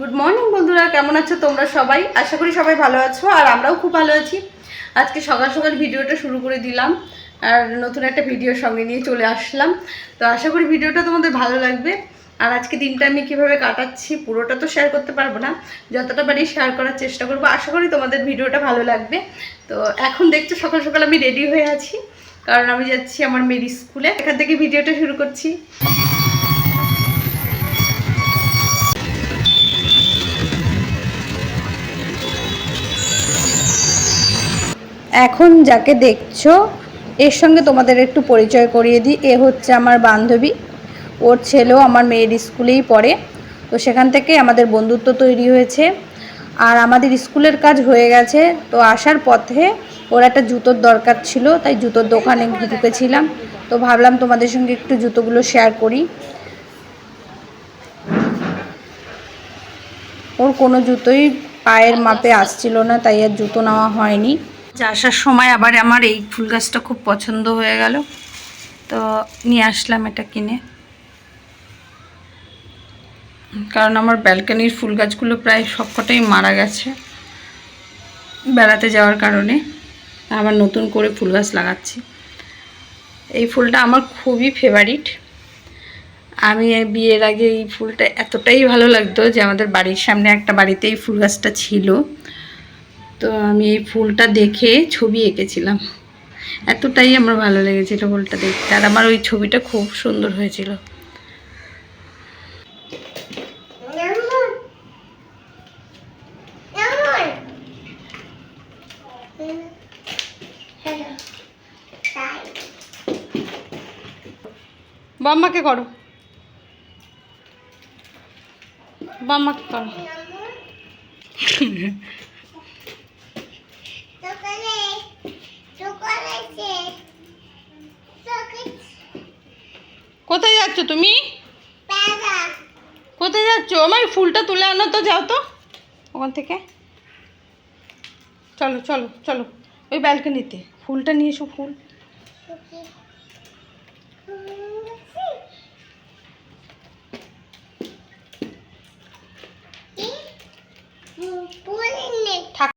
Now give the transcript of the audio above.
Good morning বন্ধুরা, কেমন আছো তোমরা সবাই? আশা করি সবাই ভালো আছো আর আমরাও খুব ভালো আছি। আজকে সকাল সকাল ভিডিওটা শুরু করে দিলাম আর নতুন একটা ভিডিওর সঙ্গে নিয়ে চলে আসলাম। তো আশা করি ভিডিওটা তোমাদের ভালো লাগবে। আর আজকে দিনটা আমি কীভাবে কাটাচ্ছি পুরোটা তো শেয়ার করতে পারবো না, যতটা পারি শেয়ার করার চেষ্টা করবো। আশা করি তোমাদের ভিডিওটা ভালো লাগবে। তো এখন দেখছো সকাল সকাল আমি রেডি হয়ে আছি, কারণ আমি যাচ্ছি আমার মেয়ের স্কুলে। এখান থেকে ভিডিওটা শুরু করছি। এখন যাকে দেখছো এর সঙ্গে তোমাদের একটু পরিচয় করিয়ে দিই। এ হচ্ছে আমার বান্ধবী, ওর ছেলেও আমার মেয়ের স্কুলেই পড়ে। তো সেখান থেকে আমাদের বন্ধুত্ব তৈরি হয়েছে। আর আমাদের স্কুলের কাজ হয়ে গেছে, তো আসার পথে ওর একটা জুতোর দরকার ছিল, তাই জুতোর দোকানে ঢুকেছিলাম। তো ভাবলাম তোমাদের সঙ্গে একটু জুতোগুলো শেয়ার করি। ওর কোনো জুতোই পায়ের মাপে আসছিল না, তাই আর জুতো নেওয়া হয়নি। আসার সময় আবার আমার এই ফুল গাছটা খুব পছন্দ হয়ে গেল, তো নিয়ে আসলাম এটা কিনে। কারণ আমার ব্যালকনির ফুল গাছগুলো প্রায় সবকটাই মারা গেছে বেড়াতে যাওয়ার কারণে। আবার নতুন করে ফুল গাছ লাগাচ্ছি। এই ফুলটা আমার খুবই ফেভারিট। আমি বিয়ের আগে এই ফুলটা এতটাই ভালো লাগতো যে আমাদের বাড়ির সামনে একটা বাড়িতে এই ফুল গাছটা ছিল। তো আমি এই ফুলটা দেখে ছবি এঁকেছিলাম, এতটাই আমার ভালো লেগেছিল ফুলটা দেখতে। আর আমার ওই ছবিটা খুব সুন্দর হয়েছিল। বাম্মাকে করো, বাম্মাকে করো। কোথায় যাচ্ছ তুমি? কোথায় যাচ্ছ? আমার ফুলটা তুলে আনো তো, যাও তো ওখান থেকে। চলো চলো চলো, ওই ব্যালকনিতে ফুলটা নিয়ে এসো। ফুল